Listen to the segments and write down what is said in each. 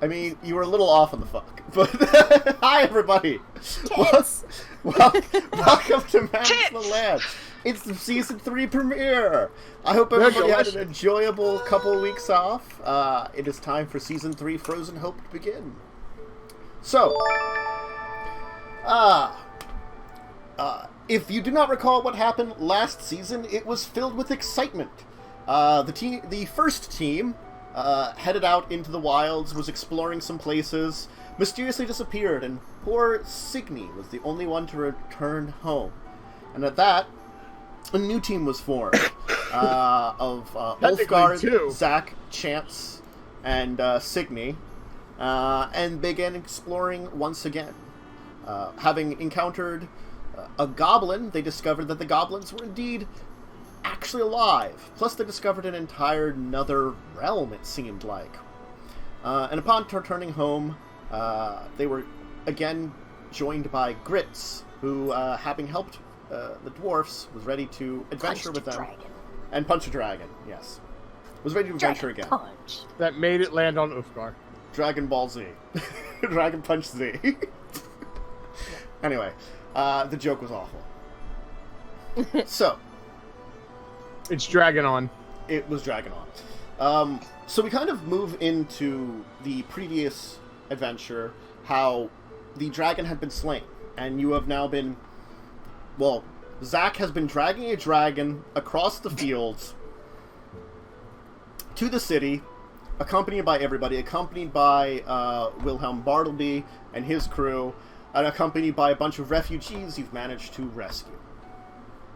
I mean, you were a little off on the fuck, but hi everybody. Welcome to Man of the Land. It's the season 3 premiere. I hope everybody had an enjoyable couple weeks off. It is time for season 3 Frozen Hope to begin. So, if you do not recall what happened last season, it was filled with excitement. The first team headed out into the wilds, was exploring some places, mysteriously disappeared, and poor Signe was the only one to return home. And at that, a new team was formed of Ulfgar, Zach, Chance, and Signe, and began exploring once again. Having encountered a goblin, they discovered that the goblins were indeed actually alive. Plus, they discovered an entire another realm, it seemed like. And upon returning home, they were again joined by Grits, who, having helped the dwarfs, was ready to adventure with them. And punch a dragon, yes. Was ready to adventure again. Punch. That made it land on Ulfgar. Dragon Ball Z. Dragon Punch Z. Anyway, the joke was awful. So, it's Dragon On. It was Dragon On. So we kind of move into the previous adventure, how the dragon had been slain, and you have now been... Well, Zach has been dragging a dragon across the fields to the city, accompanied by everybody, accompanied by Wilhelm Bartleby and his crew, and accompanied by a bunch of refugees you've managed to rescue.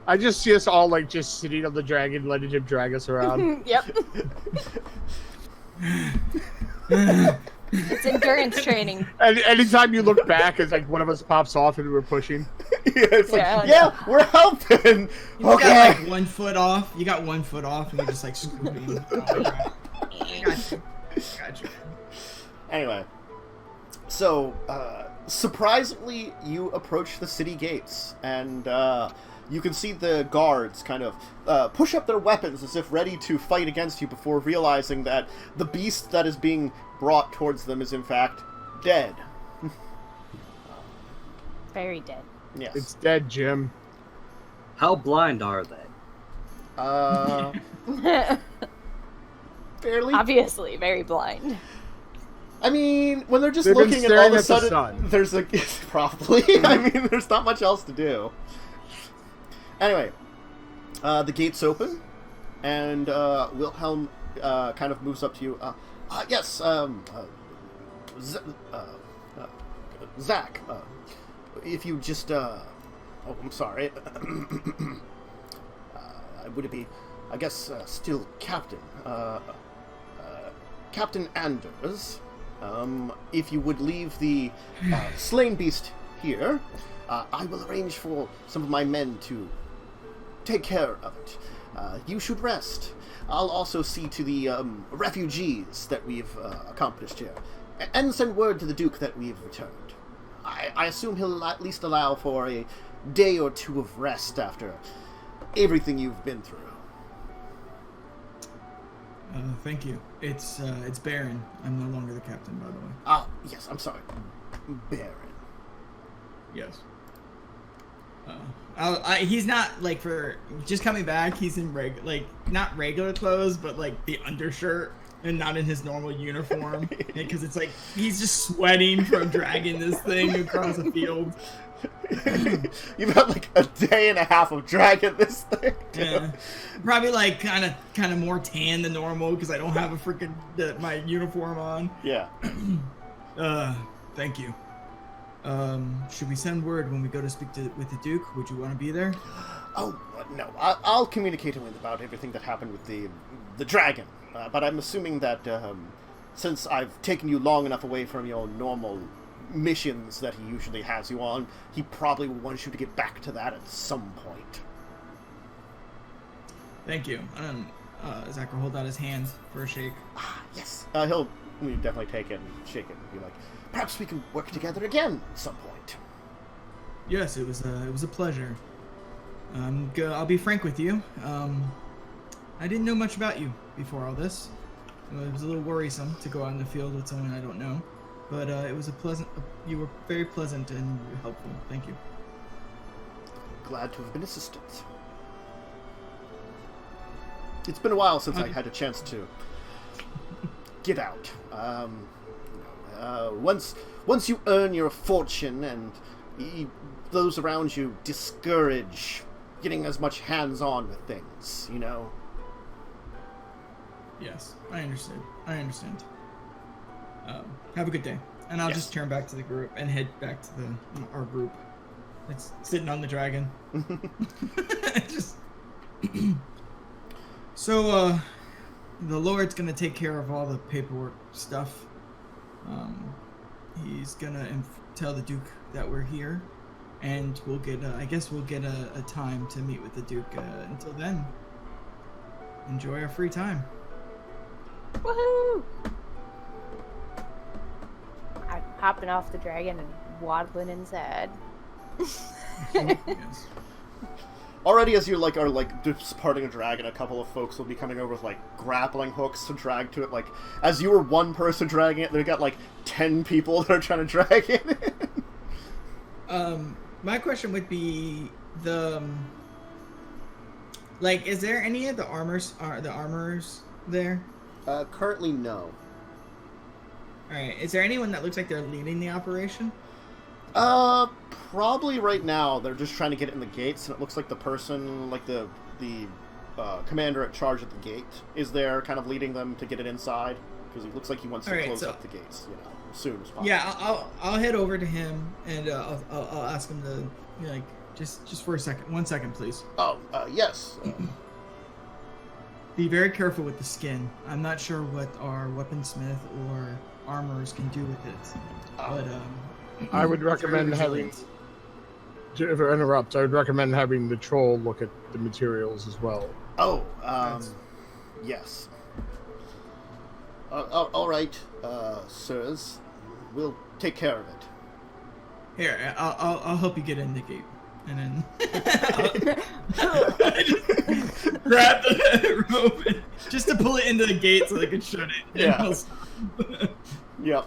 I just see us all, like, just sitting on the dragon, letting him drag us around. Yep. It's endurance training. And anytime you look back, it's like one of us pops off and we're pushing. Yeah, it's like, we're helping. You got like 1 foot off. You got 1 foot off, and you're just like scooping. I got you. Anyway, so surprisingly, you approach the city gates, and you can see the guards kind of push up their weapons as if ready to fight against you before realizing that the beast that is being brought towards them is in fact dead. Very dead. Yes. It's dead, Jim. How blind are they? Fairly. Obviously, very blind. I mean, when they're just They've looking and all of a the sudden sun. there's a... Probably. I mean, there's not much else to do. Anyway, the gates open, and Wilhelm kind of moves up to you. Yes, Zach, if you just, oh, I'm sorry. Would it be, I guess, still Captain, Captain Anders, if you would leave the slain beast here, I will arrange for some of my men to take care of it. You should rest. I'll also see to the refugees that we've accomplished here, and send word to the Duke that we've returned. I assume he'll at least allow for a day or two of rest after everything you've been through. Thank you. It's Baron. I'm no longer the captain, by the way. Ah, yes, I'm sorry. Baron. Yes. He's not, like, for just coming back, he's in not regular clothes, but like the undershirt and not in his normal uniform, because it's like he's just sweating from dragging this thing across a field. You've had like a day and a half of dragging this thing. Yeah, probably like kind of more tan than normal because I don't have a freaking my uniform on. Yeah. Thank you. Should we send word when we go to speak with the Duke? Would you want to be there? Oh, no. I'll communicate with him about everything that happened with the dragon. But I'm assuming that since I've taken you long enough away from your normal missions that he usually has you on, he probably wants you to get back to that at some point. Thank you. Zach will hold out his hands for a shake. Yes. He'll definitely take it and shake it and be like, perhaps we can work together again at some point. Yes, it was a pleasure. I'll be frank with you. I didn't know much about you before all this. It was a little worrisome to go out in the field with someone I don't know, but it was a pleasant. You were very pleasant and helpful. Thank you. Glad to have been assistant. It's been a while since I had a chance to get out. Once you earn your fortune and those around you discourage getting as much hands-on with things, you know? Yes, I understand. Have a good day. And I'll just turn back to the group and head back to our group. It's sitting on the dragon. Just... So, the Lord's gonna take care of all the paperwork stuff. He's gonna tell the Duke that we're here, and we'll get, I guess we'll get a time to meet with the Duke. Until then, enjoy our free time. Woohoo! I'm hopping off the dragon and waddling inside. Yes. Already, as you are departing a dragon, a couple of folks will be coming over with grappling hooks to drag to it. As you were one person dragging it, they got 10 people that are trying to drag it. My question would be is there any of the armorers there? Currently, no. All right. Is there anyone that looks like they're leading the operation? Probably right now they're just trying to get it in the gates, and it looks like the person, the commander at charge at the gate is there, kind of leading them to get it inside, because he looks like he wants to close up the gates, as soon as possible. Yeah, I'll head over to him and I'll ask him to just for a second, 1 second, please. Oh, yes. Be very careful with the skin. I'm not sure what our weaponsmith or armorers can do with it, but I would recommend having. If I interrupt, I would recommend having the troll look at the materials as well. Oh, yes. All right, sirs. We'll take care of it. Here, I'll help you get in the gate, and then grab the rope just to pull it into the gate so they can shut it. Yeah. Yep.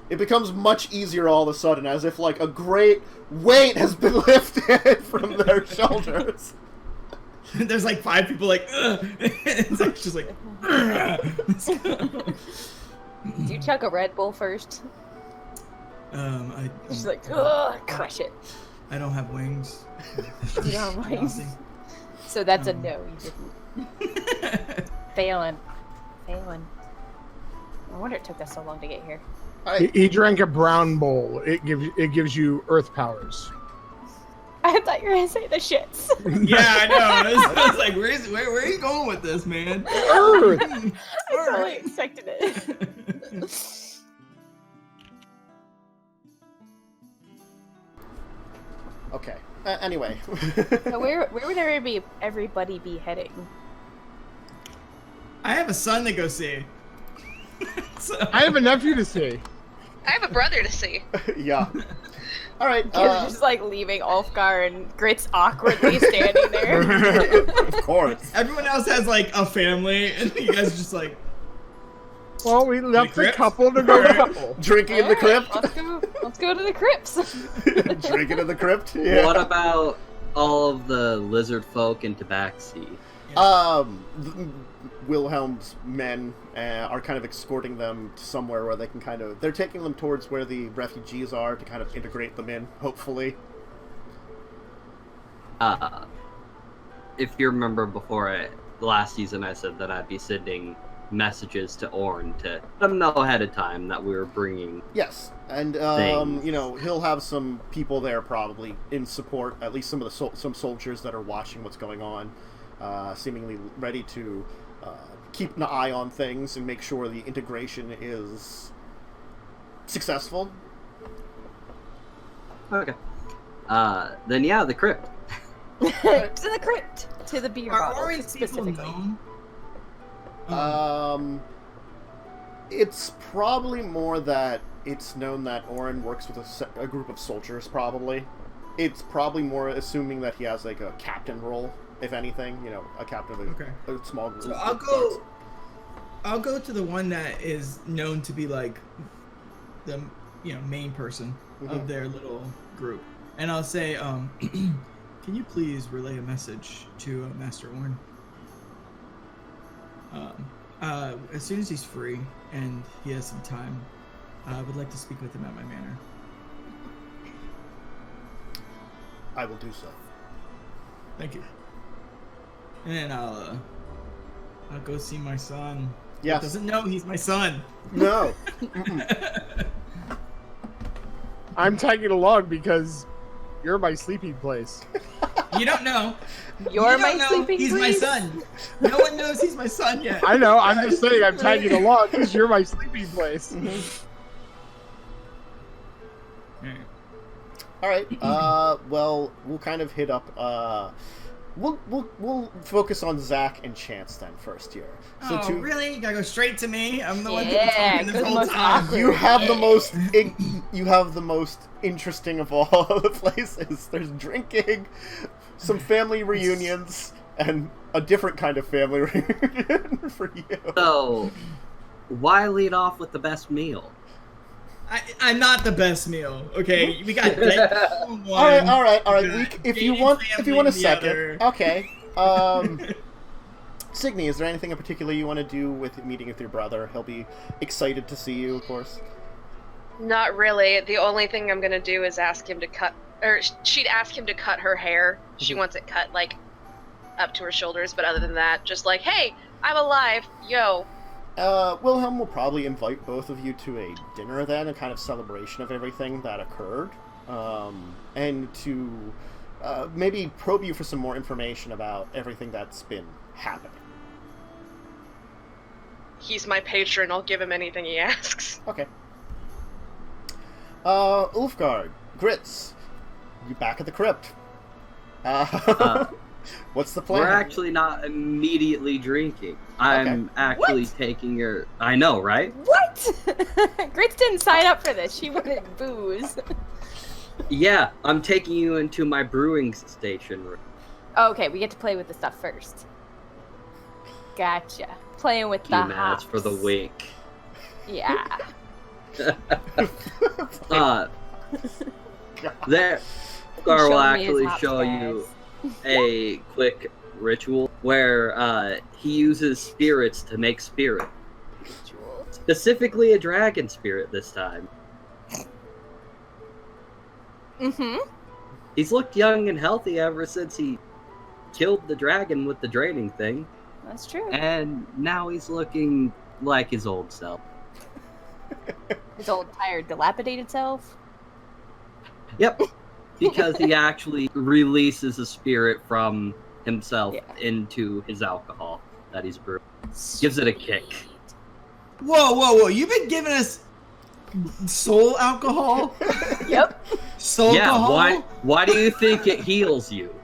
It becomes much easier all of a sudden, as if a great weight has been lifted from their shoulders. There's 5 people it's just Do you chug a Red Bull first? She's crush it. I don't have wings. You don't have wings. So that's a no. You didn't. Failing. I wonder it took us so long to get here. He drank a brown bowl. It gives you earth powers. I thought you were gonna say the shits. Yeah, I know. I was like, where are you going with this, man? Earth. I totally expected it. Okay. Anyway. So where would everybody be heading? I have a son to go see. So... I have a nephew to see. I have a brother to see. Yeah. All right. Just leaving Ulfgar and Grit's awkwardly standing there. Of course. Everyone else has a family, and you guys are just Well, we left the couple to go couple. Drinking in the crypt. Let's go to the crypts. Drinking in the crypt. Yeah. What about all of the lizard folk in Tabaxi? Wilhelm's men are kind of escorting them to somewhere where they can they're taking them towards where the refugees are to kind of integrate them in, hopefully. If you remember last season, I said that I'd be sending messages to Orn to let him know ahead of time that we were bringing. Yes, and he'll have some people there probably in support, at least some soldiers that are watching what's going on, seemingly ready to keep an eye on things and make sure the integration is successful. Okay. Then yeah, the crypt. To the crypt. To the beer Are bottle, orange specifically. people known? It's probably more that it's known that Oren works with a group of soldiers, probably. It's probably more assuming that he has a captain role, if anything, a captain of a small group. So I'll go to the one that is known to be like the main person of their little group, and I'll say, can you please relay a message to Master Orn? As soon as he's free and he has some time, I would like to speak with him at my manor. I will do so. Thank you. And then I'll go see my son. Yes. He doesn't know he's my son. No. I'm tagging along because you're my sleeping place. You don't know. You're You my don't know sleeping he's place? my son. No one knows he's my son yet. I know. I'm just saying I'm tagging along because you're my sleeping place. All right. Well, we'll kind of hit up. We'll focus on Zach and Chance then first here. So Really? You gotta go straight to me? I'm the one who's Yeah, talking this good whole most time. awkward. You have the most interesting of all the places. There's drinking, some family reunions, and a different kind of family reunion for you. So, why lead off with the best meal? I'm not the best meal. Okay, we got one. All right. If you want a the second, other. okay. Signe, is there anything in particular you want to do with meeting with your brother? He'll be excited to see you, of course. Not really. The only thing I'm gonna do is ask him to cut, or she'd ask him to cut her hair. She wants it cut like up to her shoulders, but other than that, just like, hey, I'm alive, yo. Wilhelm will probably invite both of you to a dinner then, a kind of celebration of everything that occurred, and to maybe probe you for some more information about everything that's been happening. He's my patron. I'll give him anything he asks. Okay. Ulfgar, Grits, you back at the crypt. What's the plan? We're actually not immediately drinking. I'm actually taking your... I know, right? What? Grits didn't sign up for this. She wanted booze. Yeah, I'm taking you into my brewing station. Oh, okay, we get to play with the stuff first. Gotcha. Playing with the hops. For the week. Yeah. There, Gar will Show me his actually hops, show you a quick ritual where he uses spirits to make spirit. Specifically a dragon spirit this time. Mm-hmm. He's looked young and healthy ever since he killed the dragon with the draining thing. That's true. And now he's looking like his old self. His old, tired, dilapidated self? Yep. Because he actually releases a spirit from himself into his alcohol that he's brewing. Gives it a kick. Whoa. You've been giving us soul alcohol? Yep. Soul alcohol? Why do you think it heals you?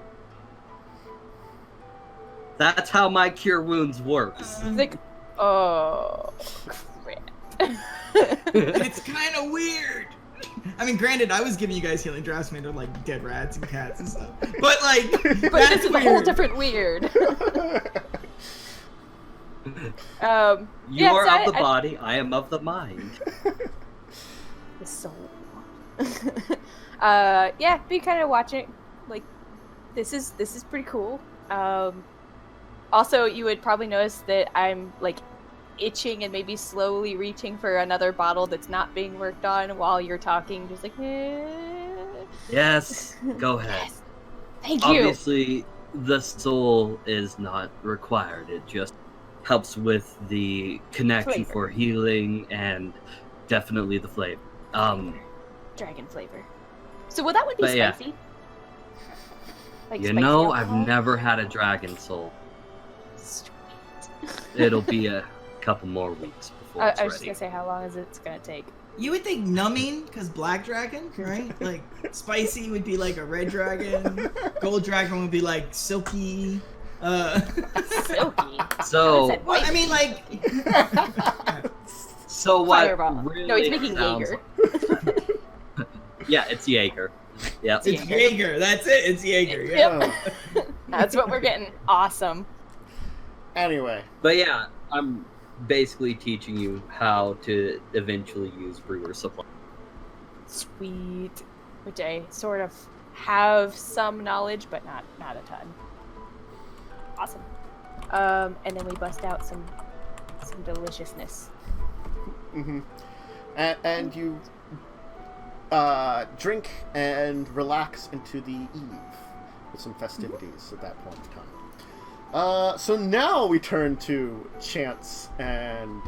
That's how my cure wounds works. It's like, oh, crap. It's kind of weird. I mean, granted, I was giving you guys healing drafts made of like dead rats and cats and stuff, but like, But that's this is a whole different weird. You are of the body, I am of the mind. The soul. Be kind of watching. Like, this is pretty cool. Also, you would probably notice that I'm like itching and maybe slowly reaching for another bottle that's not being worked on while you're talking, just like. Yes, go ahead. Yes. Thank you. Obviously, the soul is not required. It just helps with the connection Flavor. for healing and definitely the flavor. Dragon flavor. So will that one be But yeah. spicy? Like You spicy know, I've alcohol? never had a dragon soul. Sweet. It'll be a couple more weeks before I it's was just ready. gonna say, how long is it gonna take? You would think numbing, because black dragon, right? Like, spicy would be like a red dragon. Gold dragon would be like silky. Silky. So, Said Well, white. I mean, like, so what Fireball. really No, he's making sounds Jaeger. Yeah, it's Jaeger. Yeah. it's Jaeger. That's it. It's Jaeger. Yeah. Yep. That's what we're getting. Awesome. Anyway, But yeah, I'm basically teaching you how to eventually use brewer supply. Sweet. Which I sort of have some knowledge, but not a ton. Awesome. And then we bust out some deliciousness. Mm-hmm. And you drink and relax into the eve with some festivities at that point in time. So now we turn to Chance and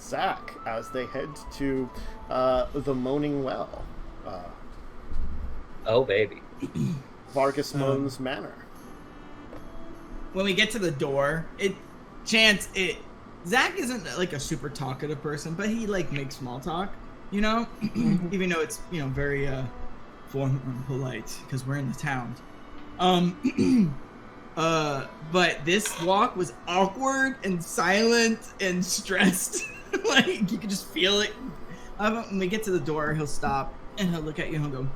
Zach as they head to the Moaning Well. Oh, baby. Vargas Moan's Manor. When we get to the door, Zach isn't like a super talkative person, but he like makes small talk, you know, even though it's, you know, very formal and polite because we're in the town. But this walk was awkward and silent and stressed. Like you could just feel it. When we get to the door, he'll stop and he'll look at you and he'll go,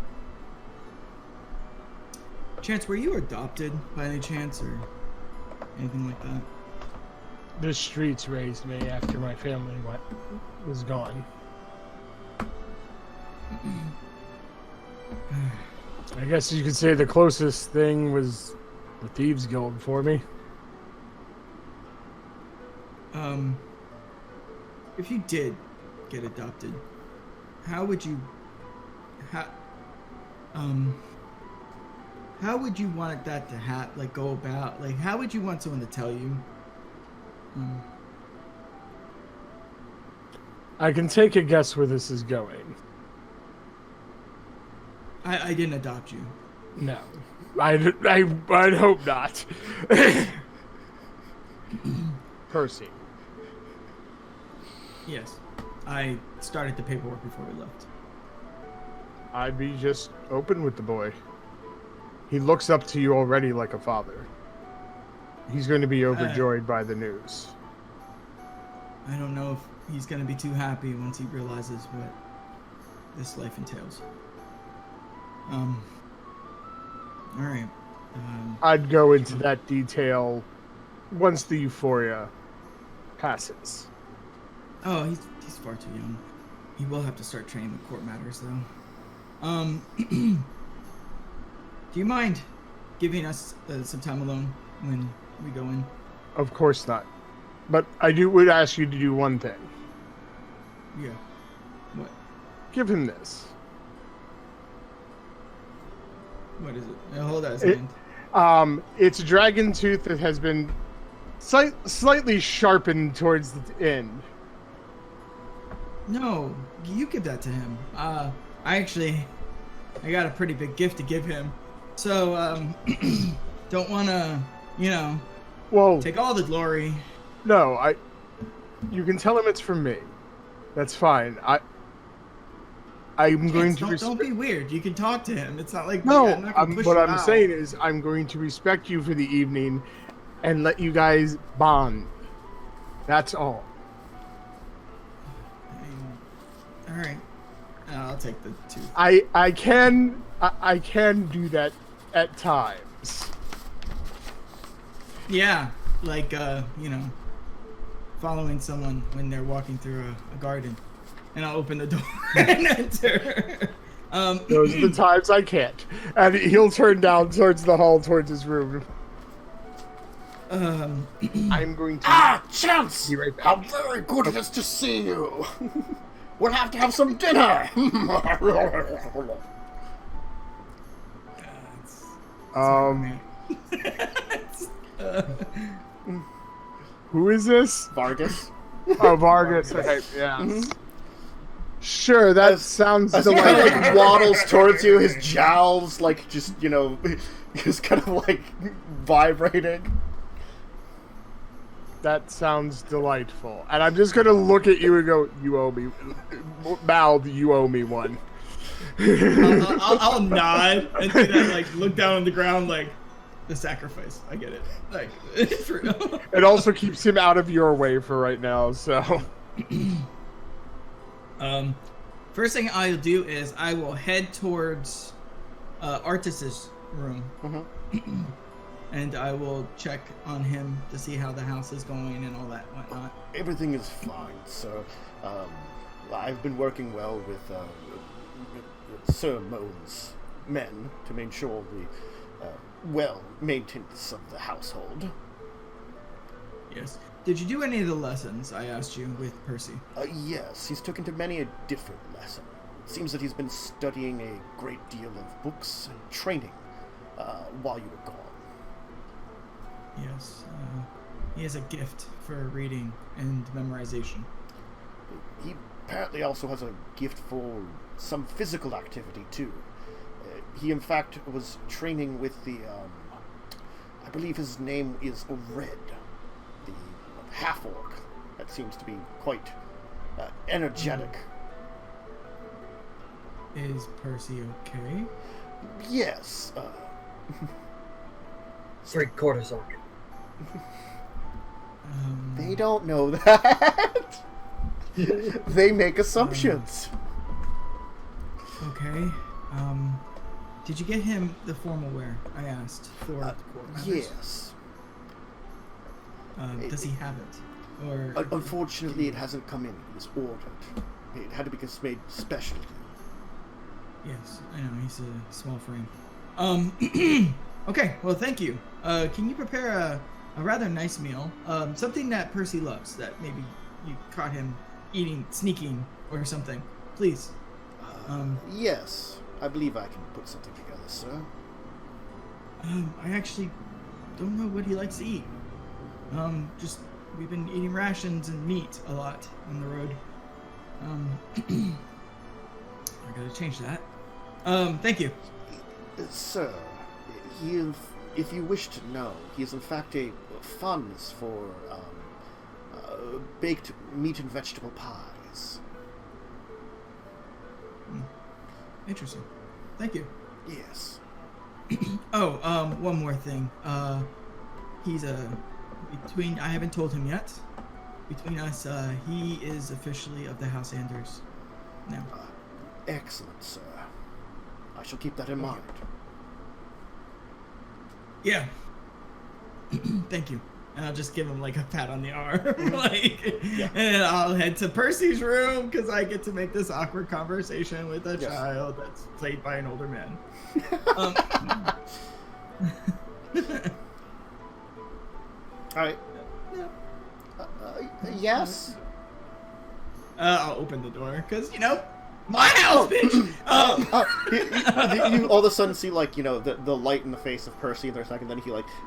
"Chance, were you adopted by any chance or anything like that?" The streets raised me after my family was gone. I guess you could say the closest thing was the Thieves Guild for me. If you did get adopted, how would you want that to go about? Like, how would you want someone to tell you? I can take a guess where this is going. I didn't adopt you. No. I'd hope not. Percy. Yes. I started the paperwork before we left. I'd be just open with the boy. He looks up to you already like a father. He's going to be overjoyed by the news. I don't know if he's going to be too happy once he realizes what this life entails. Alright. I'd go into that detail once the euphoria passes. Oh, he's far too young. He will have to start training with court matters, though. Do you mind giving us some time alone when we go in? Of course not. But I would ask you to do one thing. Yeah. What? Give him this. What is it? Hold on a second. It's a dragon tooth that has been slightly sharpened towards the end. No, you give that to him. I got a pretty big gift to give him. So, don't want to, Whoa. take all the glory. No, you can tell him it's from me. That's fine. I'm going to don't be weird. You can talk to him. It's not like No, I'm not gonna push what you I'm out. saying is I'm going to respect you for the evening and let you guys bond. That's all. All right. I'll take the tooth. I can do that at times. Yeah, like following someone when they're walking through a garden, and I'll open the door and enter. Those are the times I can't. And he'll turn down towards the hall, towards his room. I'm going to... Chance! Be right back. How very good it is to see you! We'll have to have some dinner! Who is this? Vargas. Oh, Vargas. Okay, yeah. Mm-hmm. Sure, that sounds As he kind delightful. of waddles towards you, his jowls just kind of vibrating. That sounds delightful. And I'm just gonna look at you and go, you owe me. Mouth, you owe me one. I'll nod and do that, look down on the ground, the sacrifice. I get it. For real. It also keeps him out of your way for right now, so. First thing I'll do is I will head towards Artis's room. Mm-hmm. and I will check on him to see how the house is going and all that whatnot. Everything is fine, sir. I've been working well with Sir Moan's men to make sure the well-maintenance of the household. Yes. Did you do any of the lessons I asked you with Percy? Yes, he's taken to many a different lesson. It seems that he's been studying a great deal of books and training while you were gone. Yes. He has a gift for reading and memorization. He apparently also has a gift for some physical activity, too. He, in fact, was training with the, I believe his name is Red, the half-orc. That seems to be quite energetic. Is Percy okay? Yes. Great cortisol. They don't know that. They make assumptions. Okay. Did you get him the formal wear I asked for the quartermasters? Yes. Does he have it? Or Unfortunately, it hasn't come in. It was ordered. It had to be made specially. Yes, I know, he's a small frame. Okay, well, thank you. Can you prepare a rather nice meal? Something that Percy loves, that maybe you caught him eating, sneaking, or something. Please. Yes, I believe I can put something together, sir. I actually don't know what he likes to eat. Just, we've been eating rations and meat a lot on the road. I gotta change that. Thank you. Sir, if you wish to know, he is in fact a fondness for baked meat and vegetable pies. Interesting. Thank you. Yes. One more thing. He's between, I haven't told him yet. Between us, he is officially of the House Anders now. Excellent, sir. I shall keep that in mind. Yeah. Thank you. And I'll just give him like a pat on the arm, and I'll head to Percy's room because I get to make this awkward conversation with a child that's played by an older man. All right. Yes. I'll open the door because my house, bitch. You all of a sudden see the light in the face of Percy for a second. Then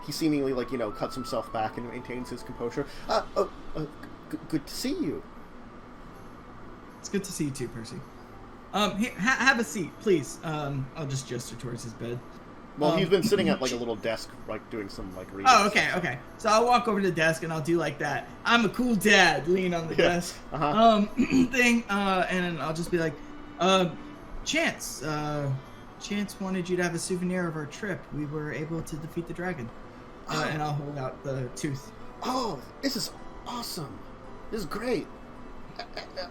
he seemingly cuts himself back and maintains his composure. Good to see you. It's good to see you too, Percy. Here, have a seat, please. I'll just gesture towards his bed. Well, he's been sitting at a little desk, doing some reading. Oh, okay. So I'll walk over to the desk and I'll do that. I'm a cool dad, lean on the desk. Thing. And I'll just be like, Chance wanted you to have a souvenir of our trip. We were able to defeat the dragon. And I'll hold out the tooth. Oh, this is awesome. This is great.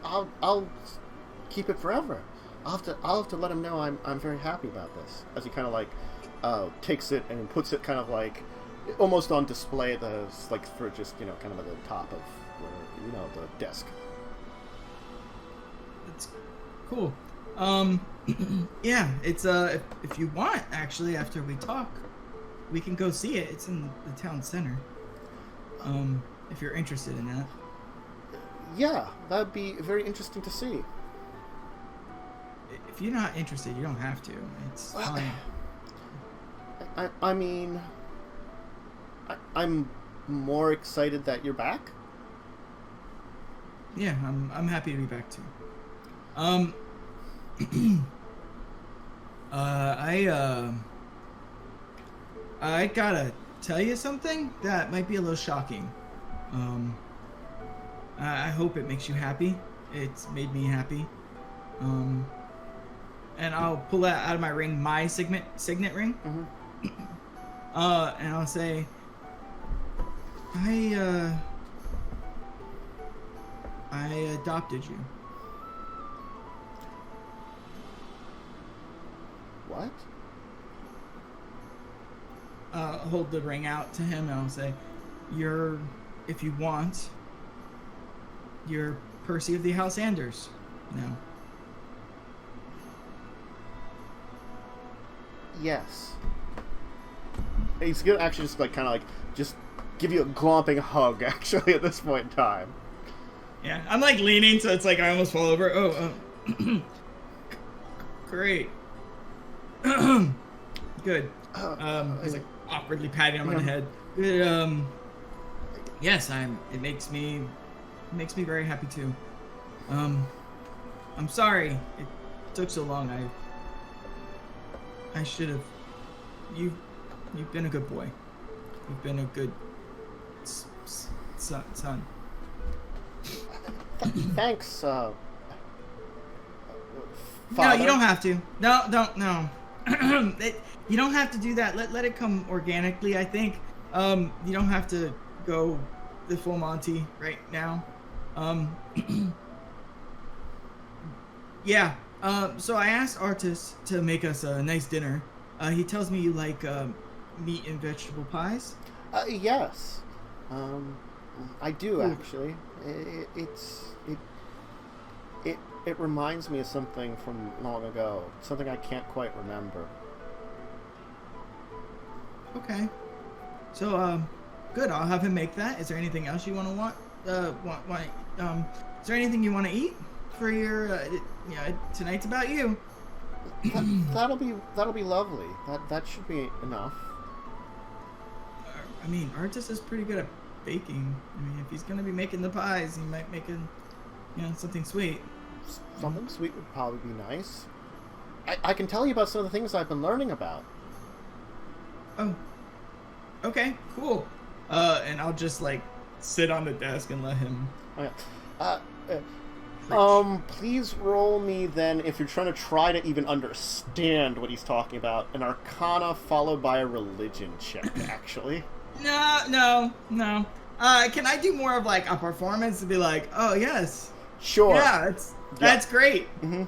I'll keep it forever. I'll have to let him know I'm very happy about this. As he kind of takes it and puts it kind of almost on display, for just kind of at the top of where the desk. That's cool. Yeah, it's if you want, actually, after we talk, we can go see it. It's in the town center. If you're interested in that. Yeah, that'd be very interesting to see. If you're not interested, you don't have to. It's fine. I mean, I'm more excited that you're back. Yeah, I'm happy to be back too. I gotta tell you something that might be a little shocking. I hope it makes you happy. It's made me happy. And I'll pull that out of my ring, my signet ring. Mm-hmm. And I'll say, I adopted you. What? hold the ring out to him, and I'll say, if you want, you're Percy of the House Anders now. Yes. He's gonna actually just just give you a glomping hug, actually, at this point in time. Yeah, I'm like leaning, so it's like I almost fall over. Oh. Great. Good. I was like awkwardly patting him on the head. Good. Yes, it makes me very happy too. I'm sorry it took so long. I should have. You've been a good boy. You've been a good son. Thanks, No, Father. you don't have to. No. You don't have to do that. Let it come organically, I think. You don't have to go the full Monty right now. Yeah. So I asked Artis to make us a nice dinner. He tells me you like meat and vegetable pies. Yes. I do, actually. It reminds me of something from long ago. Something I can't quite remember. Okay. So, good. I'll have him make that. Is there anything else you want? Is there anything you want to eat for your? Tonight's about you. That'll be lovely. That should be enough. I mean, Artis is pretty good at baking. I mean, if he's gonna be making the pies, he might make something sweet. Something sweet would probably be nice. I can tell you about some of the things I've been learning about. Oh. Okay, cool. And I'll just like sit on the desk and let him. Please roll me then, if you're trying to even understand what he's talking about, an Arcana followed by a religion check, actually. No. Can I do more of like a performance to be like, oh yes. Sure. Yeah, that's great. Mm-hmm.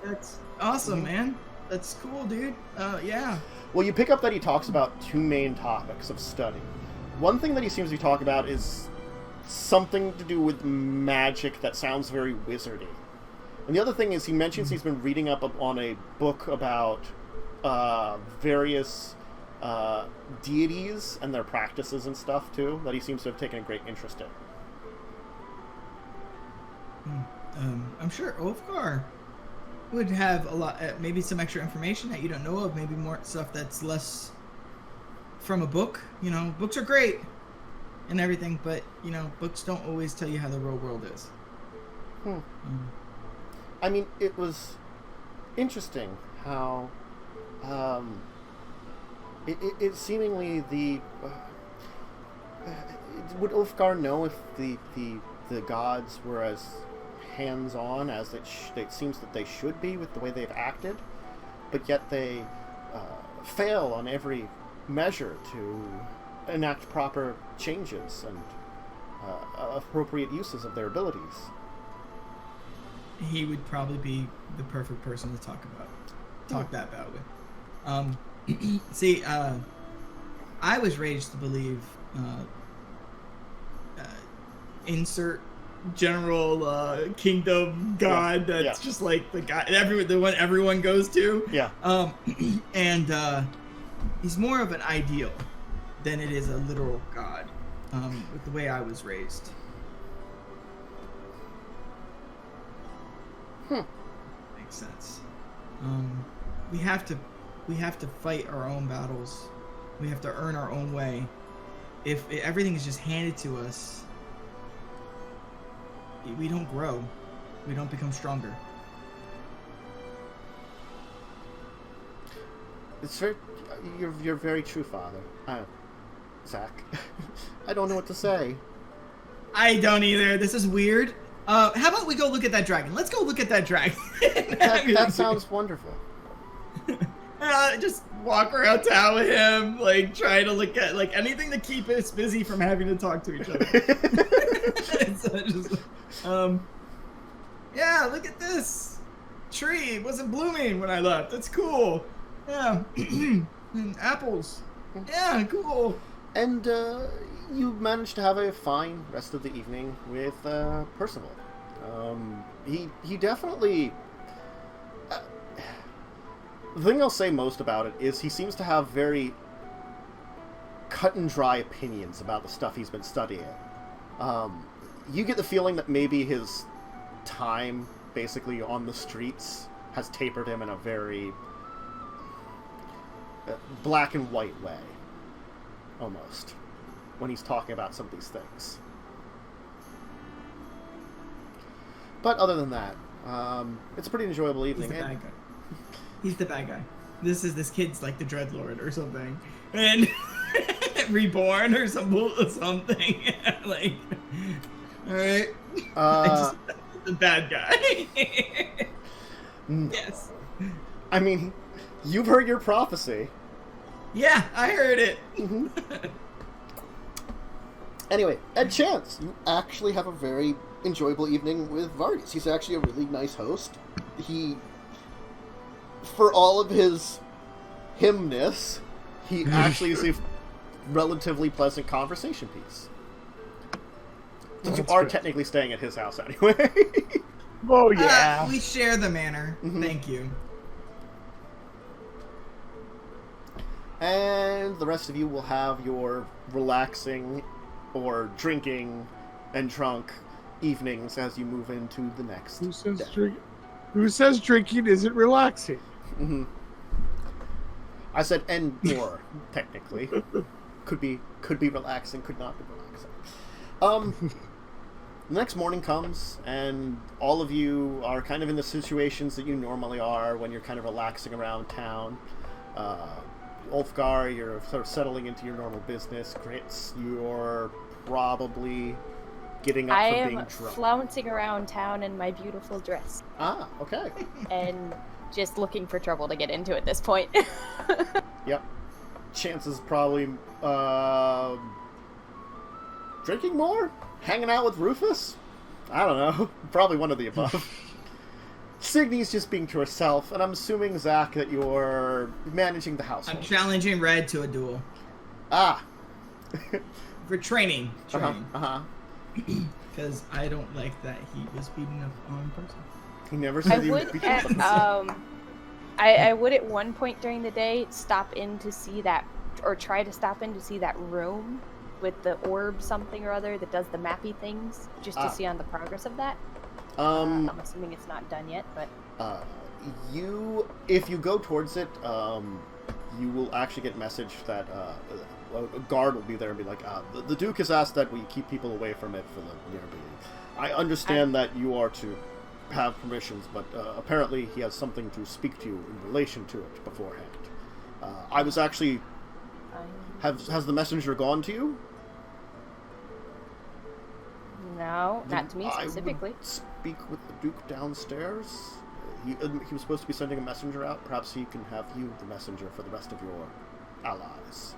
That's awesome, man. That's cool, dude. Yeah. Well, you pick up that he talks about two main topics of study. One thing that he seems to be talking about is something to do with magic that sounds very wizardy. And the other thing is he mentions he's been reading up on a book about various deities and their practices and stuff, too, that he seems to have taken a great interest in. I'm sure Ulfgar would have a lot, maybe some extra information that you don't know of, maybe more stuff that's less from a book. Books are great and everything, but, books don't always tell you how the real world is. I mean, it was interesting how it seemingly would Ulfgar know if the gods were as hands-on as it seems that they should be with the way they've acted, but yet they fail on every measure to enact proper changes and appropriate uses of their abilities. He would probably be the perfect person to talk that about with. See, I was raised to believe insert general kingdom god that's just like the guy the one everyone goes to. And he's more of an ideal than it is a literal god, with the way I was raised. Makes sense. We have to fight our own battles. We have to earn our own way. If everything is just handed to us, we don't grow. We don't become stronger. You're very true, Father. Zach. I don't know what to say. I don't either. This is weird. How about we go look at that dragon? Let's go look at that dragon. that sounds wonderful. Just walk around town with him, like try to look at like anything to keep us busy from having to talk to each other. Yeah, look at this tree. It wasn't blooming when I left. That's cool. Yeah, and apples. Yeah, cool. And you managed to have a fine rest of the evening with Percival. He definitely... the thing I'll say most about it is he seems to have very cut and dry opinions about the stuff he's been studying. You get the feeling that maybe his time basically on the streets has tapered him in a very black and white way, almost, when he's talking about some of these things. But other than that, it's a pretty enjoyable evening. He's the bad guy. He's the bad guy. This kid's like the Dreadlord or something, and reborn or something. Like, all right, the bad guy. Yes. I mean, you've heard your prophecy. Yeah, I heard it. Mm-hmm. Anyway, at Chance, you actually have a very enjoyable evening with Vargas. He's actually a really nice host. He, for all of his himness, he actually is a relatively pleasant conversation piece. Since you are technically staying at his house anyway. Oh, yeah. We share the manor. Mm-hmm. Thank you. And the rest of you will have your relaxing or drinking and drunk evenings as you move into the next day. Who says drinking isn't relaxing? Mm-hmm. I said and more, technically. Could be relaxing, could not be relaxing. The next morning comes, and all of you are kind of in the situations that you normally are when you're kind of relaxing around town. Ulfgar, you're sort of settling into your normal business. Grits, you're probably getting up from being I am drunk. flouncing around town in my beautiful dress. Ah, okay. And just looking for trouble to get into at this point. Yep. Chances probably drinking more? Hanging out with Rufus? I don't know. Probably one of the above. Signe's just being to herself, and I'm assuming, Zach, that you're managing the household. I'm challenging Red to a duel. Ah. For training. Uh-huh. Because I don't like that he was beating up on person. He never I said he would would be at, I would at one point during the day stop in to see that, or try to stop in to see that room with the orb something or other that does the mappy things, just to see on the progress of that. I'm assuming it's not done yet, but... if you go towards it, you will actually get a message that a guard will be there and be like, the Duke has asked that we keep people away from it for the near being. I understand that you are to have permissions, but apparently he has something to speak to you in relation to it beforehand. I was actually... Has the messenger gone to you? No, not to me specifically. I would speak with the Duke downstairs. He was supposed to be sending a messenger out. Perhaps he can have you the messenger for the rest of your allies.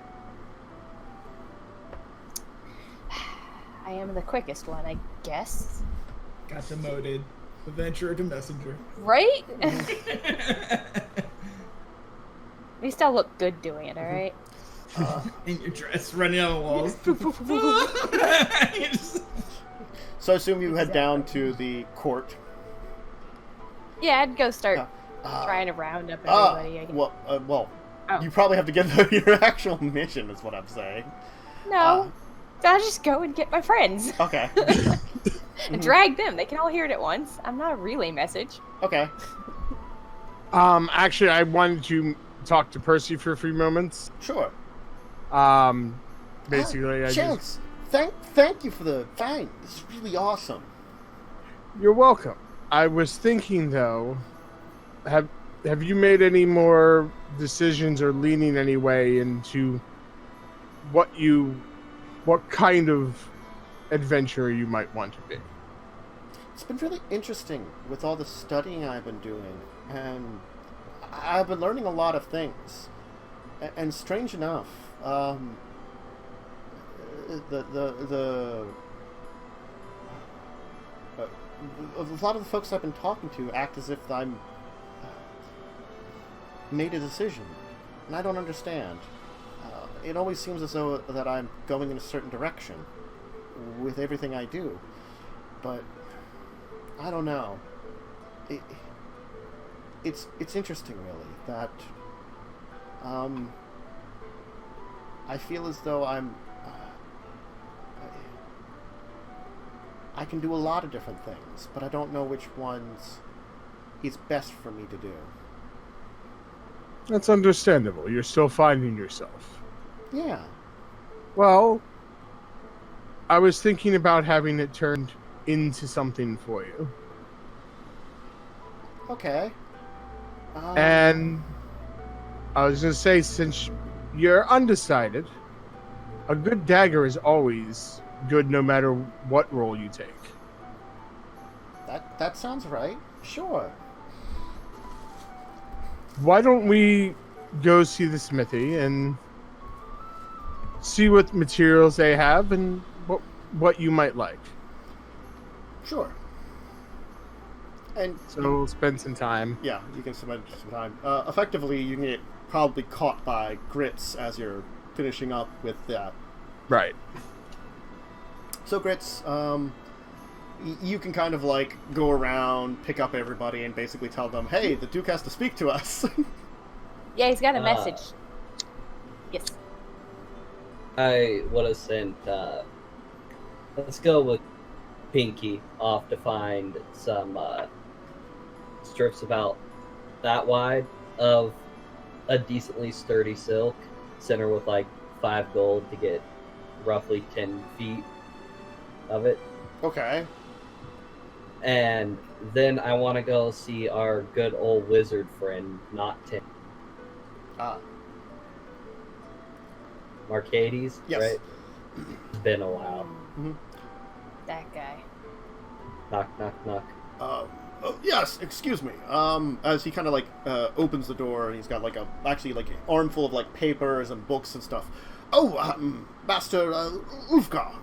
I am the quickest one, I guess. Got demoted. Adventurer to messenger. Right? At least I'll look good doing it, alright? In your dress, running down the walls. So I assume you head down to the court. Yeah, I'd go start trying to round up everybody. I guess. Well, you probably have to get your actual mission, is what I'm saying. No, I'll just go and get my friends. Okay. And drag them. They can all hear it at once. I'm not a relay message. Okay. Actually, I wanted to talk to Percy for a few moments. Sure. Basically, Chance, thank you for the find. This is really awesome. You're welcome. I was thinking though, have you made any more decisions or leaning any way into what kind of adventurer you might want to be? It's been really interesting with all the studying I've been doing, and I've been learning a lot of things. And strange enough, a lot of the folks I've been talking to act as if I'm made a decision, and I don't understand. it always seems as though that I'm going in a certain direction with everything I do. But I don't know. It's interesting, really, that I feel as though I can do a lot of different things, but I don't know which ones is best for me to do. That's understandable. You're still finding yourself. Yeah. Well, I was thinking about having it turned into something for you. Okay. And I was going to say, since you're undecided, a good dagger is always good no matter what role you take. That sounds right. Sure. Why don't we go see the smithy and see what materials they have and what you might like? Sure. And so we'll spend some time. Yeah, you can spend some time. Effectively, you can get probably caught by Grits as you're finishing up with that. Right. So Grits, you can kind of like go around, pick up everybody, and basically tell them, "Hey, the Duke has to speak to us." Yeah, he's got a message. Yes. I would have sent. Let's go with Pinky off to find some strips about that wide of a decently sturdy silk, center with like 5 gold to get roughly 10 feet of it. Okay. And then I want to go see our good old wizard friend, not Tim. Mercedes, yes. Right? It's been a while. Mm-hmm. That guy. Knock, knock, knock. Yes, excuse me. As he kind of like opens the door, and he's got like an armful of like papers and books and stuff. Oh, Master Ulfgar,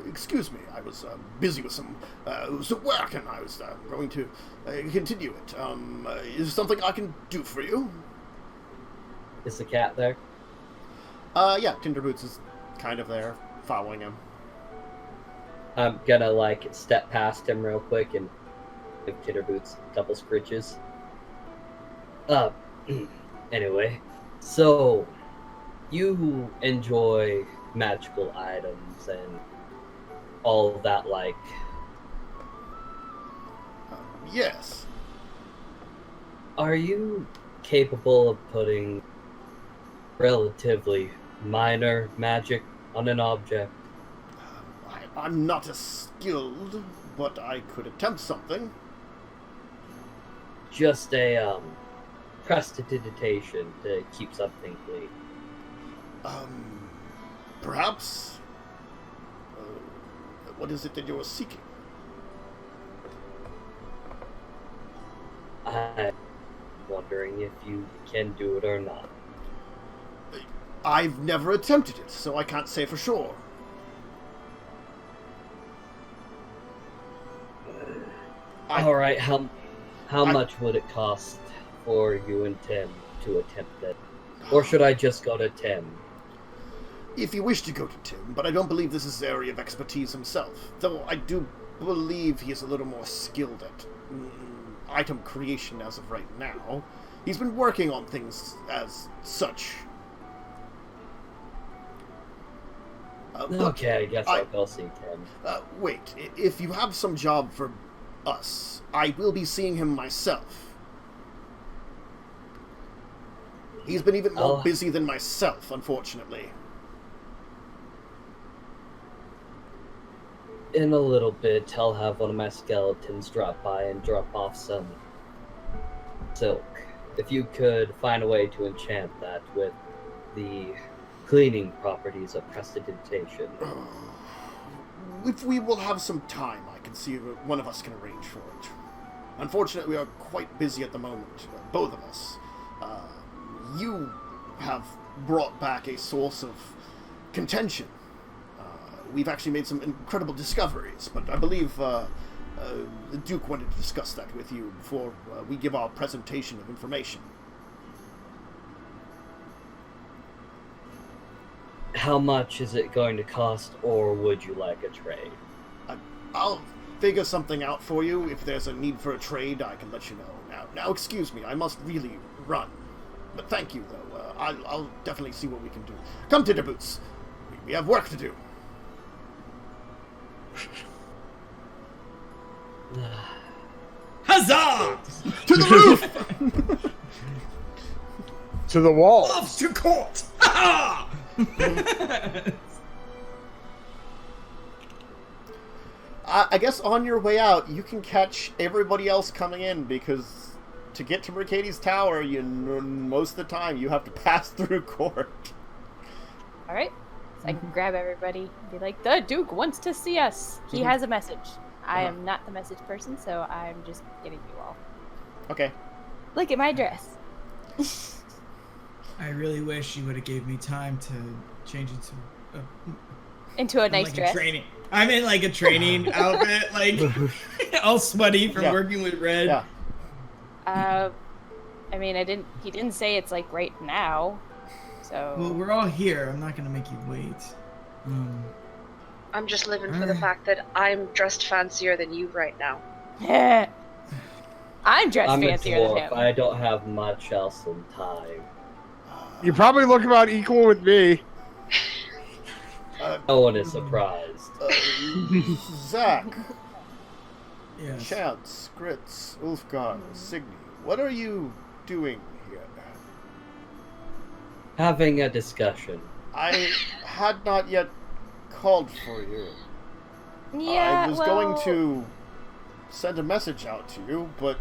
excuse me. I was busy with some work, and I was going to continue it. Is there something I can do for you? Is the cat there? Yeah, Tinderboots is kind of there, following him. I'm gonna like step past him real quick and give Tinderboots a couple scritches. Anyway, so you enjoy magical items and all of that, like? Yes. Are you capable of putting relatively minor magic on an object? I'm not as skilled, but I could attempt something. Just a prestidigitation to keep something clean. Perhaps. What is it that you're seeking? I'm wondering if you can do it or not. I've never attempted it, so I can't say for sure. Alright, how much would it cost for you and Tim to attempt it? Or should I just go to Tim? If you wish to go to Tim, but I don't believe this is his area of expertise himself. Though I do believe he is a little more skilled at item creation as of right now. He's been working on things as such. Okay, I guess I'll go see Tim. Wait, if you have some job for us, I will be seeing him myself. He's been even more busy than myself, unfortunately. In a little bit, I'll have one of my skeletons drop by and drop off some silk. If you could find a way to enchant that with the cleaning properties of prestidigitation. If we will have some time, I can see if one of us can arrange for it. Unfortunately, we are quite busy at the moment, both of us. You have brought back a source of contention. We've actually made some incredible discoveries, but I believe the Duke wanted to discuss that with you before we give our presentation of information. How much is it going to cost, or would you like a trade? I'll figure something out for you. If there's a need for a trade, I can let you know. Now, excuse me, I must really run. But thank you, though. I'll definitely see what we can do. Come, Tinderboots. We have work to do. Huzzah! To the roof! To the wall. Off to court! Ha! I guess on your way out, you can catch everybody else coming in, because to get to Mercady's Tower, most of the time you have to pass through court. Alright. So I can grab everybody and be like, the Duke wants to see us. He has a message. I am not the message person, so I'm just getting you all. Okay. Look at my dress. I really wish you would have gave me time to change Into a nice like dress. I'm in like a training outfit, like all sweaty from working with Red. Yeah. I mean, he didn't say it's like right now. So. Well, we're all here. I'm not gonna make you wait. I'm just living for the fact that I'm dressed fancier than you right now. I'm dressed I'm fancier a than dwarf. him. I don't have much else in time. You probably look about equal with me. No one is surprised. Zach, Yes. Chance, Gritz, Ulfgar, Signe, what are you doing here? Having a discussion. I had not yet called for you. Yeah, I was going to send a message out to you, but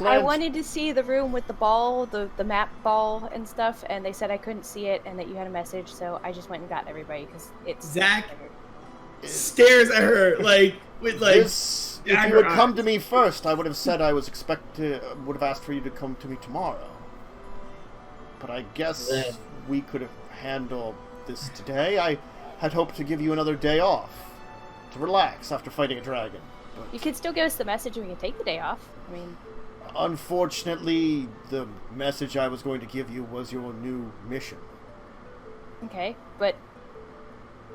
I wanted to see the room with the ball, the map ball and stuff, and they said I couldn't see it and that you had a message, so I just went and got everybody because it's Zach stares at her like with like. If you had come to me first, I would have said I was would have asked for you to come to me tomorrow. But I guess we could have handled this today. I had hoped to give you another day off to relax after fighting a dragon. But You could still give us the message and we can take the day off. I mean, unfortunately, the message I was going to give you was your new mission. okay, but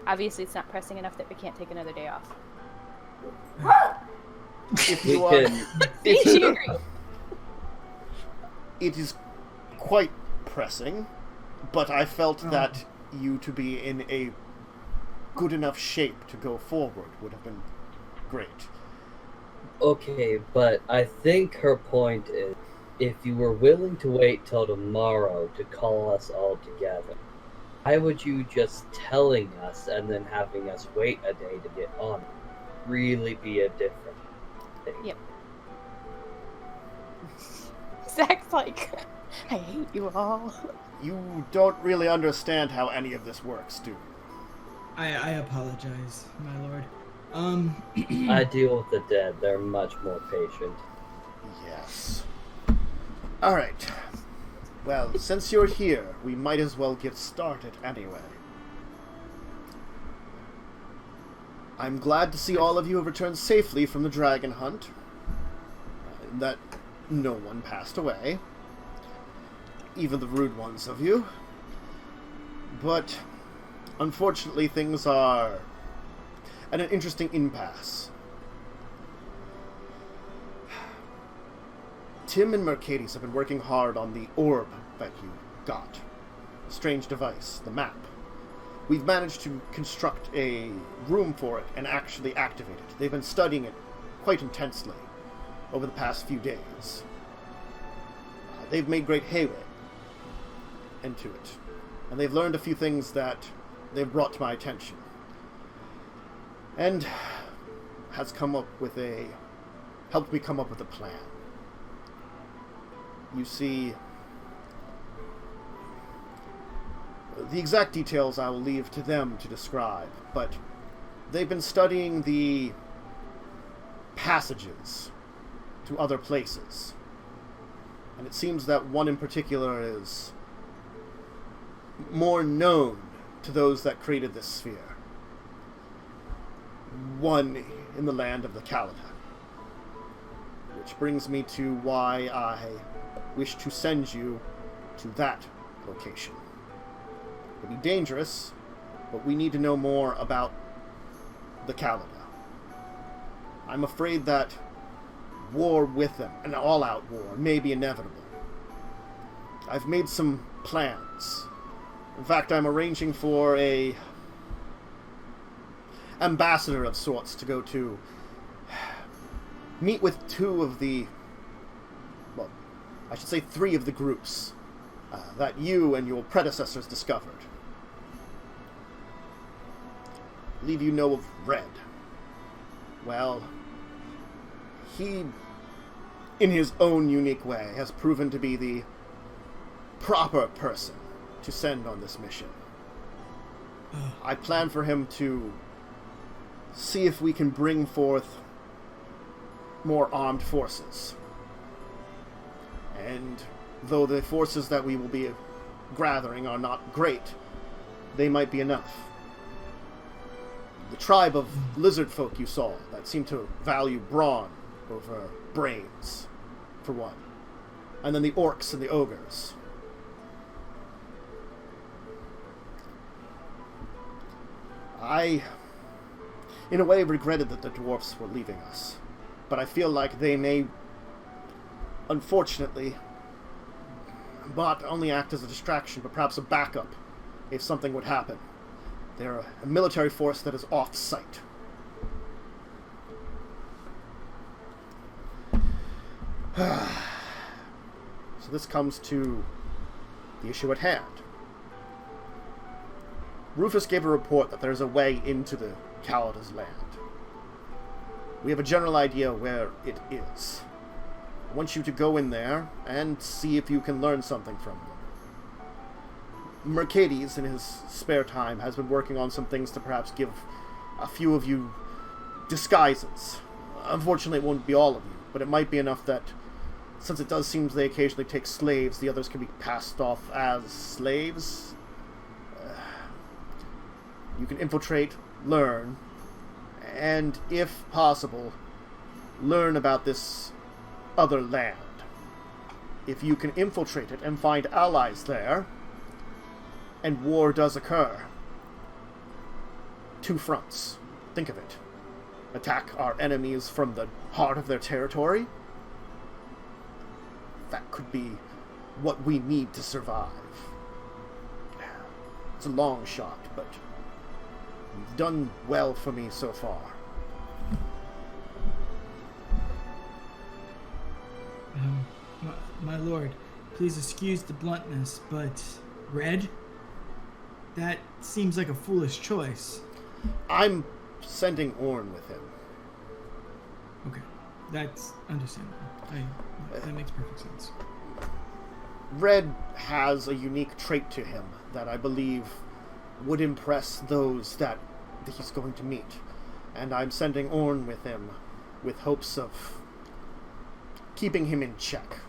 obviously it's not pressing enough that we can't take another day off. If We you are, can. See, she agreed. it is quite pressing, but I felt that you to be in a good enough shape to go forward would have been great. Okay, but I think her point is, if you were willing to wait till tomorrow to call us all together, why would you just telling us and then having us wait a day to get on it really be a different thing? Yep. Zach's like, I hate you all. You don't really understand how any of this works, do you? I apologize, my lord. I deal with the dead. They're much more patient. Yes. Alright. Well, since you're here, we might as well get started anyway. I'm glad to see all of you have returned safely from the dragon hunt. That no one passed away. Even the rude ones of you. But, unfortunately, things are at an interesting impasse. Tim and Mercedes have been working hard on the orb that you got. A strange device, the map. We've managed to construct a room for it and actually activate it. They've been studying it quite intensely over the past few days. They've made great headway into it. And they've learned a few things that they've brought to my attention. And has helped me come up with a plan. You see, the exact details I will leave to them to describe, but they've been studying the passages to other places. And it seems that one in particular is more known to those that created this sphere. One in the land of the Kalata. Which brings me to why I wish to send you to that location. It could be dangerous, but we need to know more about the Kalida. I'm afraid that war with them, an all-out war, may be inevitable. I've made some plans. In fact, I'm arranging for a ambassador of sorts to go to meet with two of the, well, I should say 3 of the groups that you and your predecessors discovered. I believe you know of Red. Well, he, in his own unique way, has proven to be the proper person to send on this mission. I plan for him to see if we can bring forth more armed forces. And though the forces that we will be gathering are not great, they might be enough. The tribe of lizard folk you saw that seem to value brawn over brains, for one. And then the orcs and the ogres. I, in a way, regretted that the dwarfs were leaving us. But I feel like they may, unfortunately, not only act as a distraction, but perhaps a backup if something would happen. They're a military force that is off-site. So this comes to the issue at hand. Rufus gave a report that there's a way into the Kalida's land. We have a general idea where it is. I want you to go in there and see if you can learn something from them. Mercedes, in his spare time, has been working on some things to perhaps give a few of you disguises. Unfortunately, it won't be all of you, but it might be enough that, since it does seem they occasionally take slaves, the others can be passed off as slaves. You can infiltrate, learn, and, if possible, learn about this other land. If you can infiltrate it and find allies there, and war does occur, 2 fronts. Think of it. Attack our enemies from the heart of their territory. That could be what we need to survive. It's a long shot, but you've done well for me so far. My lord, please excuse the bluntness, but Red? That seems like a foolish choice. I'm sending Orn with him. Okay, that's understandable. That makes perfect sense. Red has a unique trait to him that I believe would impress those that he's going to meet. And I'm sending Orn with him with hopes of keeping him in check.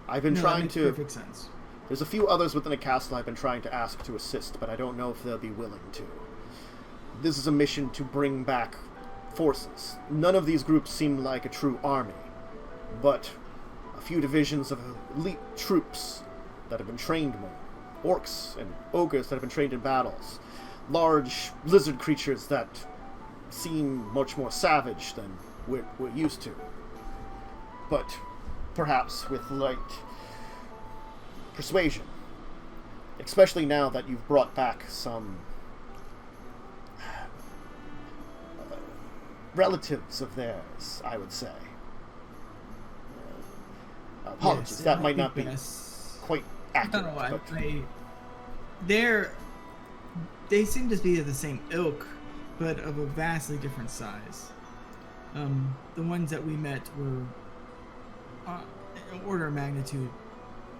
I've been trying that makes to... perfect sense. There's a few others within the castle I've been trying to ask to assist, but I don't know if they'll be willing to. This is a mission to bring back forces. None of these groups seem like a true army, but a few divisions of elite troops that have been trained more. Orcs and ogres that have been trained in battles. Large lizard creatures that seem much more savage than we're used to. But perhaps with light persuasion. Especially now that you've brought back some relatives of theirs, I would say. Apologies, Yes, that might not be best. quite I accurate. don't know. But They seem to be of the same ilk, but of a vastly different size. The ones that we met were an order of magnitude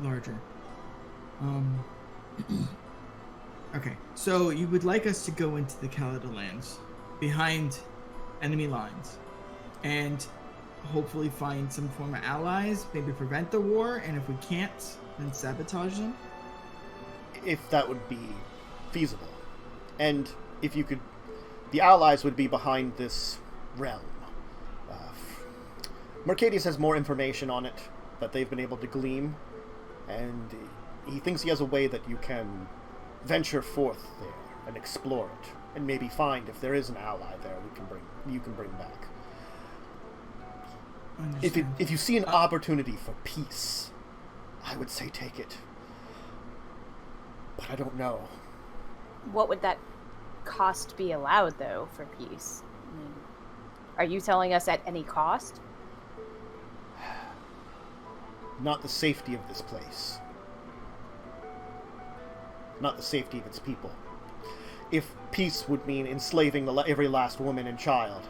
larger. Okay, so you would like us to go into the Kalida lands, behind enemy lines, and hopefully find some form of allies, maybe prevent the war, and if we can't, then sabotage them? if that would be feasible. And if you could... The allies would be behind this realm. Mercedes has more information on it that they've been able to glean, and he thinks he has a way that you can venture forth there and explore it, and maybe find if there is an ally there you can bring back. If you see an opportunity for peace, I would say take it. But I don't know. What would that cost be allowed, though, for peace? I mean, are you telling us at any cost? Not the safety of this place. Not the safety of its people. If peace would mean enslaving every last woman and child,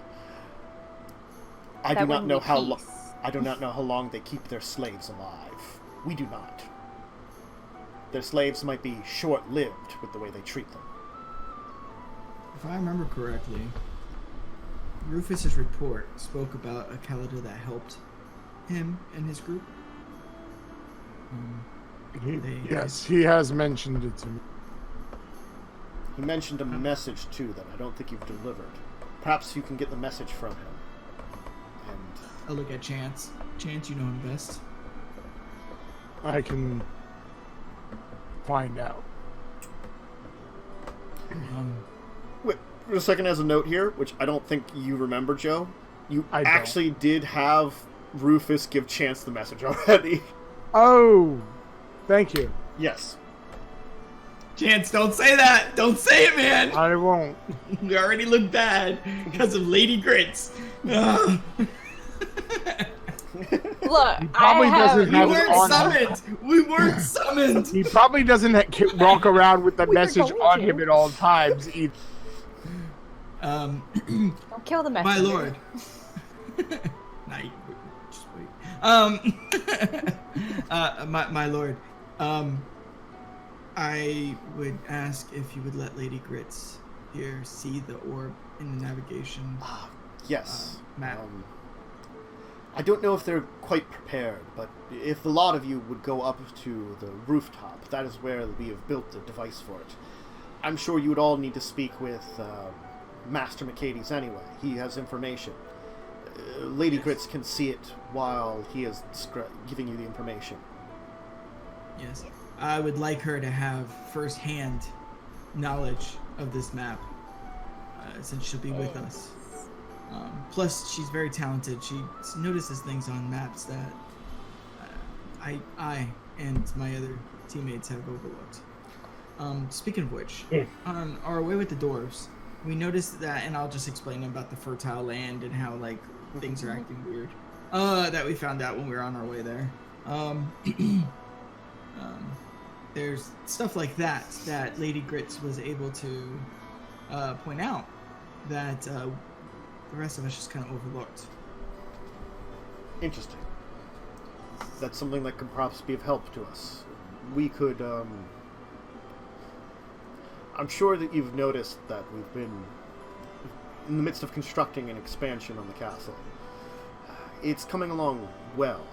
I do not know how long they keep their slaves alive. We do not. Their slaves might be short-lived with the way they treat them. If I remember correctly, Rufus's report spoke about a Calidar that helped him and his group. Yes, he has mentioned it to me. He mentioned a message, too, that I don't think you've delivered. Perhaps you can get the message from him. And I'll look at Chance. Chance, you know him best. I can find out. wait for a second, as a note here, which I don't think you remember, Joe. You actually did have Rufus give Chance the message already. Oh, thank you. Yes. Chance, don't say that! Don't say it, man! I won't. We already look bad because of Lady Grits. Look, We weren't summoned! He probably doesn't walk around with the message on him at all times either. Don't kill the messenger. My lord. Just wait. My lord. I would ask if you would let Lady Grits here see the orb in the navigation. Yes. Map. I don't know if they're quite prepared, but if the lot of you would go up to the rooftop, that is where we have built the device for it. I'm sure you would all need to speak with Master McCades anyway. He has information. Lady Grits can see it while he is giving you the information. Yes. I would like her to have first-hand knowledge of this map, since she'll be with us. Plus, she's very talented. She notices things on maps that I and my other teammates have overlooked. Speaking of which, on our way with the dwarves, we noticed that, and I'll just explain about the fertile land and how like things are acting weird. That we found out when we were on our way there. There's stuff like that Lady Grits was able to point out that the rest of us just kind of overlooked. Interesting. That's something that could perhaps be of help to us. We could, I'm sure that you've noticed that we've been in the midst of constructing an expansion on the castle. It's coming along well,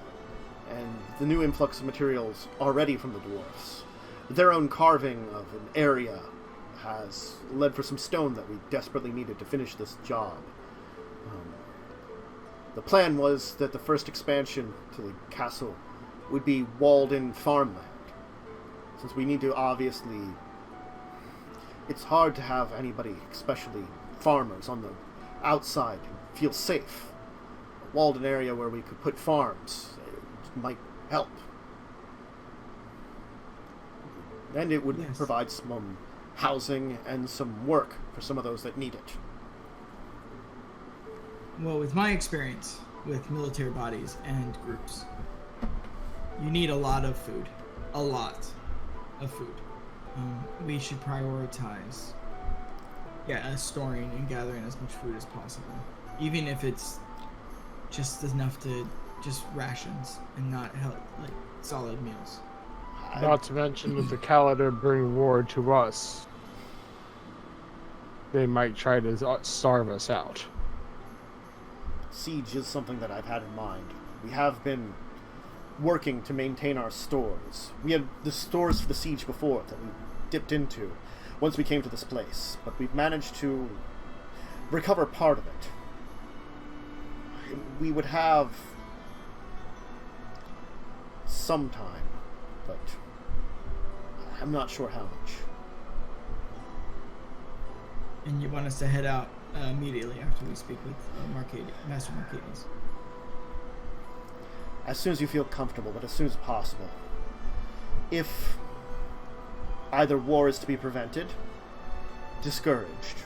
and the new influx of materials already from the dwarfs. Their own carving of an area has led for some stone that we desperately needed to finish this job. The plan was that the first expansion to the castle would be walled-in farmland. Since we need to obviously... It's hard to have anybody, especially farmers, on the outside feel safe. A walled-in area where we could put farms might help. And it would provide some housing and some work for some of those that need it. Well, with my experience with military bodies and groups, you need a lot of food. A lot of food. We should prioritize storing and gathering as much food as possible. Even if it's just enough to just rations and not help, like solid meals. Not to mention if the Calidar bring war to us, they might try to starve us out. Siege is something that I've had in mind. We have been working to maintain our stores. We had the stores for the siege before that we dipped into once we came to this place, but we've managed to recover part of it. We would have some time, but I'm not sure how much. And you want us to head out immediately after we speak with Master Marcades? As soon as you feel comfortable, but as soon as possible. If either war is to be prevented, discouraged,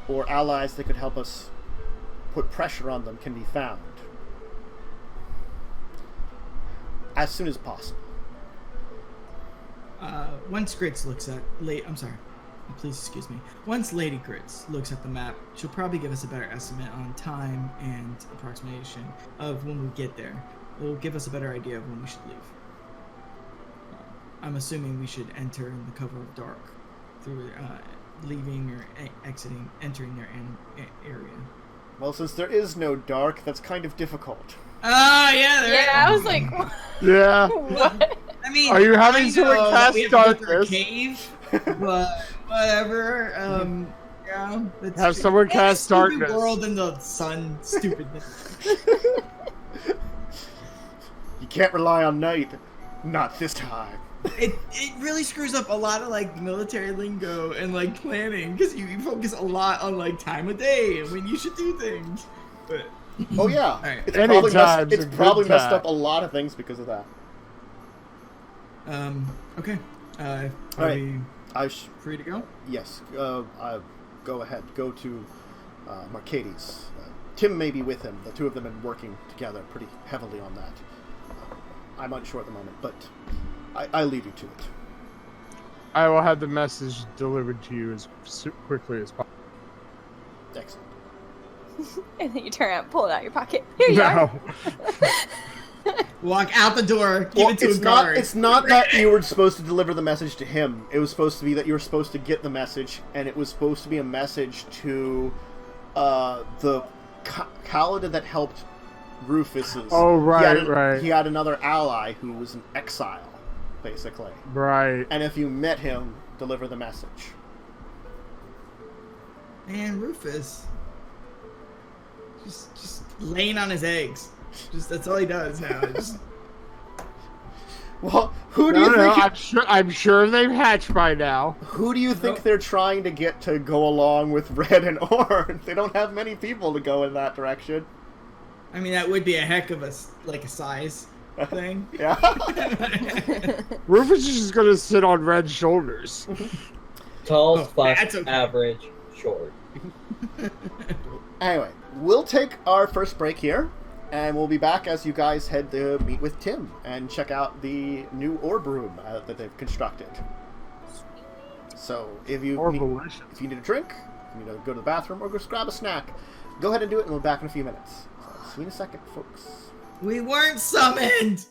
or allies that could help us put pressure on them can be found, as soon as possible. Once Grits looks at please excuse me. Once Lady Grits looks at the map, she'll probably give us a better estimate on time and approximation of when we get there. It'll give us a better idea of when we should leave. I'm assuming we should enter in the cover of dark through leaving or entering their area. Well, since there is no dark, that's kind of difficult. Oh, yeah. Yeah, I was like, Yeah. what? I mean, Are you having I know someone that cast we have to go through a darkness? cave, but whatever. Yeah. Have someone cast stupid darkness. world in the sun. Stupidness. You can't rely on night. Not this time. It really screws up a lot of like military lingo and like planning because you focus a lot on like time of day and when you should do things. But Oh yeah, Alright. it's Anytime's probably a good messed time. up a lot of things because of that. okay. Are Alright. we free to go? Yes, go ahead. Go to Marcades. Tim may be with him. The two of them have been working together pretty heavily on that. I'm unsure at the moment, but I leave you to it. I will have the message delivered to you as quickly as possible. Excellent. And then you turn around and pull it out of your pocket. Here you are. Walk out the door. Give it to a it's guard. it's not that you were supposed to deliver the message to him. It was supposed to be that you were supposed to get the message, and it was supposed to be a message to the Kaladin that helped Rufus's. Oh, right, He right. He had another ally who was in exile, basically. Right. And if you met him, deliver the message. Man, Rufus. Just laying on his eggs. That's all he does now. Well, who do No, you no, think? I'm sure they've hatched by now. Who do you think they're trying to get to go along with Red and Orange? They don't have many people to go in that direction. I mean, that would be a heck of a size thing. Yeah. Rufus is just gonna sit on Red's shoulders. Tall, Oh, fuck, that's okay. average, short. Anyway, we'll take our first break here, and we'll be back as you guys head to meet with Tim and check out the new orb room that they've constructed. So, if you need a drink, if you need to go to the bathroom, or just grab a snack, go ahead and do it, and we'll be back in a few minutes. So, see you in a second, folks. We weren't summoned!